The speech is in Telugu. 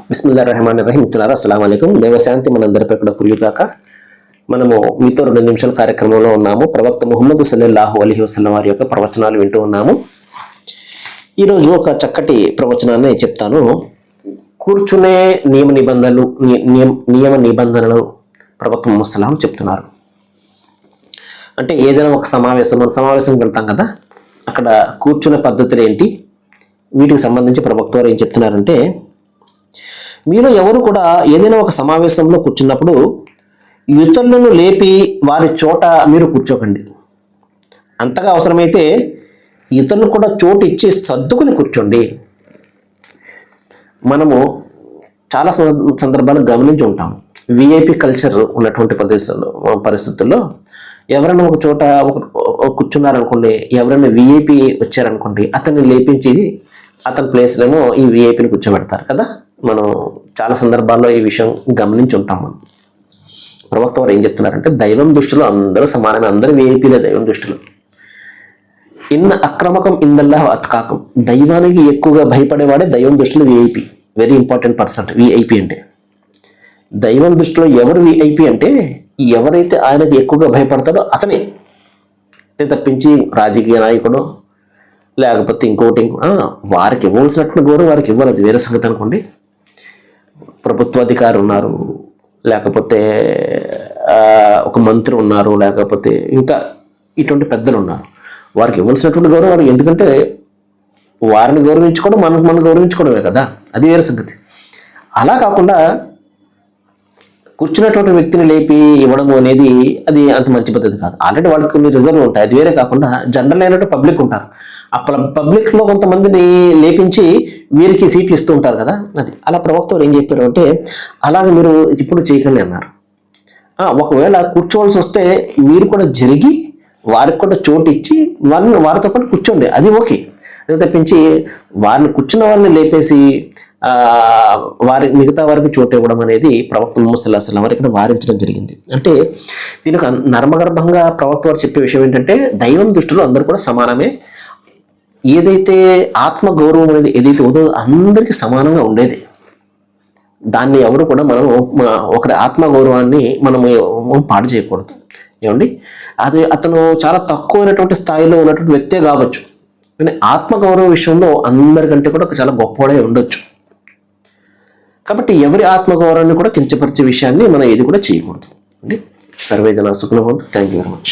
బిస్మిల్లాహిర్రహమానిర్రహీం. మిత్రులారా, అస్సలాము అలైకుం. దైవశాంతి మనందరిపై కూడా కురియుగాక. మనము మీతో 2 నిమిషాల కార్యక్రమంలో ఉన్నాము. ప్రవక్త ముహమ్మద్ సల్లల్లాహు అలైహి వసల్లం వారి యొక్క ప్రవచనాలు వింటూ ఉన్నాము. ఈరోజు ఒక చక్కటి ప్రవచనాన్ని చెప్తాను. కూర్చునే నియమ నిబంధనలు ప్రవక్త ముహమ్మద్ సల్లాహు చెప్తున్నారు. అంటే ఏదైనా ఒక సమావేశం వెళ్తాం కదా, అక్కడ కూర్చునే పద్ధతులు ఏంటి, వీటికి సంబంధించి ప్రవక్త వారు ఏం చెప్తున్నారంటే, మీరు ఎవరు కూడా ఏదైనా ఒక సమావేశంలో కూర్చున్నప్పుడు ఇతరులను లేపి వారి చోట మీరు కూర్చోకండి. అంతగా అవసరమైతే ఇతరులు కూడా చోటు ఇచ్చి సర్దుకుని కూర్చోండి. మనము చాలా సందర్భాలు గమనించి ఉంటాం. విఐపి కల్చర్ ఉన్నటువంటి పరిస్థితుల్లో ఎవరైనా ఒక చోట కూర్చున్నారనుకోండి, ఎవరైనా విఐపి వచ్చారనుకోండి, అతన్ని లేపించి అతని ప్లేస్లేమో ఈ విఐపిని కూర్చోబెడతారు కదా. మనం చాలా సందర్భాల్లో ఈ విషయం గమనించి ఉంటాం. మనం ప్రవక్త వారు ఏం చెప్తున్నారంటే, దైవం దృష్టిలో అందరూ సమానమే, అందరూ విఐపీలే. దైవం దృష్టిలో ఇన్న అక్రమకం ఇందల్లాహ్ అత్కాకం, దైవానికి ఎక్కువగా భయపడేవాడే దైవం దృష్టిలో VIP. Very important person VIP అంటే. దైవం దృష్టిలో ఎవరు విఐపి అంటే, ఎవరైతే ఆయనకి ఎక్కువగా భయపడతాడో అతనే. తప్పించి రాజకీయ నాయకుడు లేకపోతే ఇంకోటి వారికి ఇవ్వాల్సినటువంటి గౌరవం వారికి ఇవ్వాలి, అది వేరే సంగతి అనుకోండి. ప్రభుత్వాధికారి ఉన్నారు, లేకపోతే ఒక మంత్రి ఉన్నారు, లేకపోతే ఇంకా ఇటువంటి పెద్దలు ఉన్నారు, వారికి ఇవ్వాల్సినటువంటి గౌరవం వారికి. ఎందుకంటే వారిని గౌరవించుకోవడం మనం గౌరవించుకోవడమే కదా, అది వేరే సంగతి. అలా కాకుండా కూర్చున్నటువంటి వ్యక్తిని లేపి ఇవ్వడం అనేది అది అంత మంచి పద్ధతి కాదు. ఆల్రెడీ వాళ్ళకి కొన్ని రిజర్వ్ ఉంటాయి. అది వేరే కాకుండా జనరల్ అయినట్టు పబ్లిక్ ఉంటారు. ఆ పబ్లిక్లో కొంతమందిని లేపించి వీరికి సీట్లు ఇస్తూ ఉంటారు కదా, అది. అలా ప్రవక్త వారు ఏం చెప్పారు అంటే, అలాగే మీరు ఇప్పుడు చేయకండి అన్నారు. ఒకవేళ కూర్చోవలసి వస్తే మీరు కూడా జరిగి వారికి కూడా చోటు ఇచ్చి వారితో పాటు కూర్చోండి, అది ఓకే. అది తప్పించి వారిని కూర్చున్న వారిని లేపేసి మిగతా వారికి చోటు ఇవ్వడం అనేది ప్రవక్త ముహమ్మద్ సల్లల్లాహు అలైహి వసల్లం వారు ఇక్కడ వారించడం జరిగింది. అంటే దీనికి నర్మగర్భంగా ప్రవక్త వారు చెప్పే విషయం ఏంటంటే, దైవం దృష్టిలో అందరూ కూడా సమానమే. ఏదైతే ఆత్మ గౌరవం అనేది ఏదైతే ఉందో అందరికీ సమానంగా ఉండేది. దాన్ని ఎవరు కూడా మనం ఒకరి ఆత్మ గౌరవాన్ని మనము పాడు చేయకూడదు. ఏమండి, అది అతను చాలా తక్కువైనటువంటి స్థాయిలో ఉన్నటువంటి వ్యక్తే కావచ్చు, కానీ ఆత్మగౌరవ విషయంలో అందరికంటే కూడా చాలా గొప్పవాడే ఉండొచ్చు. కాబట్టి ఎవరి ఆత్మగౌరవాన్ని కూడా కించపరిచే విషయాన్ని మనం ఏది కూడా చేయకూడదు. సర్వే జన సుఖినో భవంతు. Thank you very much.